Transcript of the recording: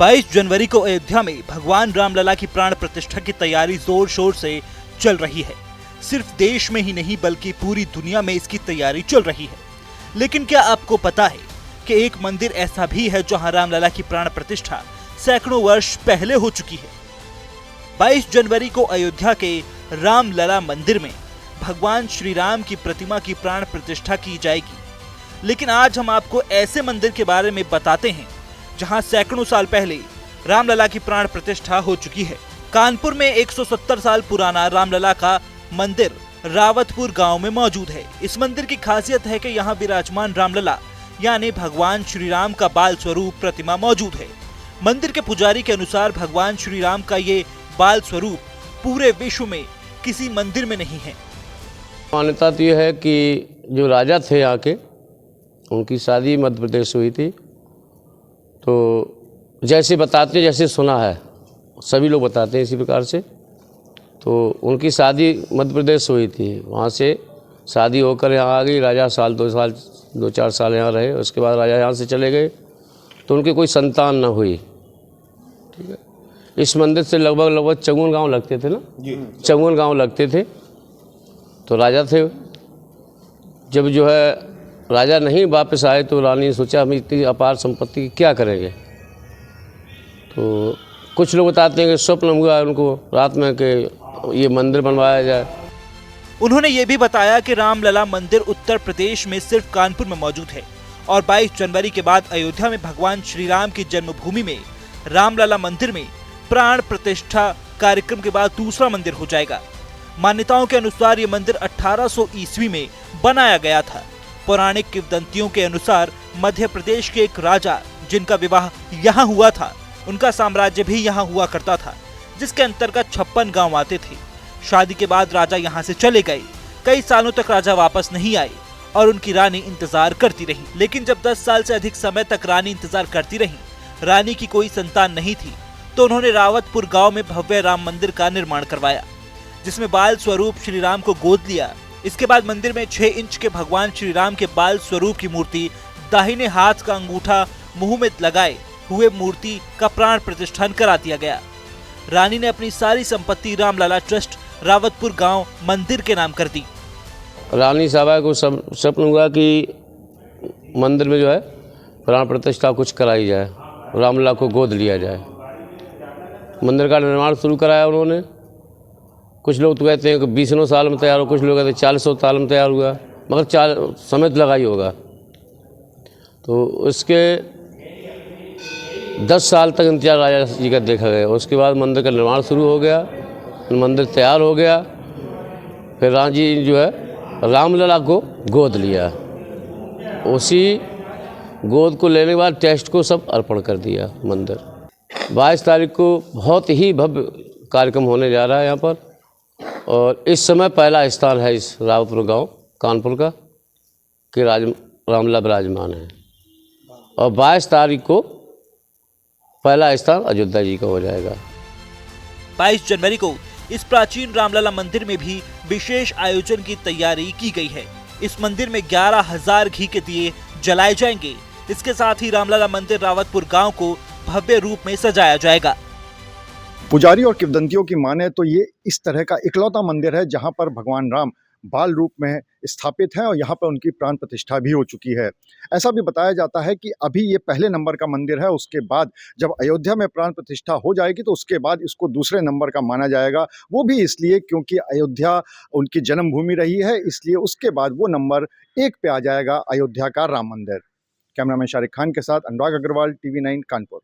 22 जनवरी को अयोध्या में भगवान रामलला की प्राण प्रतिष्ठा की तैयारी जोर शोर से चल रही है। सिर्फ देश में ही नहीं बल्कि पूरी दुनिया में इसकी तैयारी चल रही है। लेकिन क्या आपको पता है कि एक मंदिर ऐसा भी है जहां रामलला की प्राण प्रतिष्ठा सैकड़ों वर्ष पहले हो चुकी है। 22 जनवरी को अयोध्या के रामलला मंदिर में भगवान श्री राम की प्रतिमा की प्राण प्रतिष्ठा की जाएगी। लेकिन आज हम आपको ऐसे मंदिर के बारे में बताते हैं जहां सैकड़ों साल पहले रामलला की प्राण प्रतिष्ठा हो चुकी है। कानपुर में 170 साल पुराना रामलला का मंदिर रावतपुर गांव में मौजूद है। इस मंदिर की खासियत है कि यहाँ विराजमान रामलला यानी भगवान श्री राम का बाल स्वरूप प्रतिमा मौजूद है। मंदिर के पुजारी के अनुसार भगवान श्री राम का ये बाल स्वरूप पूरे विश्व में किसी मंदिर में नहीं है। मान्यता तो यह है कि जो राजा थे यहाँ के, उनकी शादी मध्य प्रदेश हुई थी। तो जैसे बताते, जैसे सुना है, सभी लोग बताते हैं इसी प्रकार से। तो उनकी शादी मध्य प्रदेश हुई थी, वहाँ से शादी होकर यहाँ आ गई। राजा दो चार साल यहाँ रहे। उसके बाद राजा यहाँ से चले गए तो उनकी कोई संतान न हुई। ठीक है। इस मंदिर से लगभग 54 गांव लगते थे ना जी। 54 गांव लगते थे। तो राजा थे, जब जो है राजा नहीं वापस आए तो रानी ने सोचा हम इतनी अपार संपत्ति की क्या करेंगे। तो कुछ लोग बताते हैं कि स्वप्न हुआ उनको रात में कि ये मंदिर बनवाया जाए। उन्होंने ये भी बताया कि रामलला मंदिर उत्तर प्रदेश में सिर्फ कानपुर में मौजूद है और 22 जनवरी के बाद अयोध्या में भगवान श्री राम की जन्मभूमि में रामलला मंदिर में प्राण प्रतिष्ठा कार्यक्रम के बाद दूसरा मंदिर हो जाएगा। मान्यताओं के अनुसार ये मंदिर 1800 ईस्वी में बनाया गया था। पौराणिक किंवदंतियों के अनुसार मध्य प्रदेश के एक राजा जिनका विवाह यहाँ हुआ था, उनका साम्राज्य भी यहाँ हुआ करता था, जिसके अंतर्गत 56 गांव आते थे। शादी के बाद राजा यहाँ से चले गए। कई सालों तक राजा वापस नहीं आए और उनकी रानी इंतजार करती रही। लेकिन जब 10 साल से अधिक समय तक रानी इंतजार करती रही, रानी की कोई संतान नहीं थी, तो उन्होंने रावतपुर गांव में भव्य राम मंदिर का निर्माण करवाया, जिसमें बाल स्वरूप श्री राम को गोद लिया। इसके बाद मंदिर में 6 इंच के भगवान श्री राम के बाल स्वरूप की मूर्ति, दाहिने हाथ का अंगूठा मुंह में लगाए हुए मूर्ति का प्राण प्रतिष्ठान करा दिया गया। रानी ने अपनी सारी संपत्ति रामलला ट्रस्ट रावतपुर गांव मंदिर के नाम कर दी। रानी साहबा को स्वप्न हुआ कि मंदिर में जो है प्राण प्रतिष्ठा कुछ कराई जाए, रामलला को गोद लिया जाए। मंदिर का निर्माण शुरू कराया उन्होंने। कुछ लोग तो कहते हैं कि 20 साल में तैयार हो, कुछ लोग कहते हैं 40 साल में तैयार हुआ, मगर 4 समय तो लगा ही होगा। तो उसके 10 साल तक इंतजार राजा जी का देखा गया। उसके बाद मंदिर का निर्माण शुरू हो गया, मंदिर तैयार हो गया। फिर राम जी जो है रामलला को गोद लिया। उसी गोद को लेने के बाद टेस्ट को सब अर्पण कर दिया। मंदिर 22 तारीख को बहुत ही भव्य कार्यक्रम होने जा रहा है यहाँ पर। और इस समय पहला स्थान है इस रावतपुर गांव कानपुर का कि रामलला विराजमान है। और 22 तारीख को पहला स्थान अयोध्या जी का हो जाएगा। 22 जनवरी को इस प्राचीन रामलला मंदिर में भी विशेष आयोजन की तैयारी की गई है। इस मंदिर में 11,000 घी के दिए जलाए जाएंगे। इसके साथ ही रामलला मंदिर रावतपुर गांव को भव्य रूप में सजाया जाएगा। पुजारी और किंवदंतियों की माने तो ये इस तरह का इकलौता मंदिर है जहां पर भगवान राम बाल रूप में स्थापित हैं और यहाँ पर उनकी प्राण प्रतिष्ठा भी हो चुकी है। ऐसा भी बताया जाता है कि अभी ये पहले नंबर का मंदिर है। उसके बाद जब अयोध्या में प्राण प्रतिष्ठा हो जाएगी तो उसके बाद इसको दूसरे नंबर का माना जाएगा। वो भी इसलिए क्योंकि अयोध्या उनकी जन्मभूमि रही है, इसलिए उसके बाद वो नंबर 1 पे आ जाएगा अयोध्या का राम मंदिर। कैमरामैन शारिक खान के साथ अनुराग अग्रवाल, TV9 कानपुर।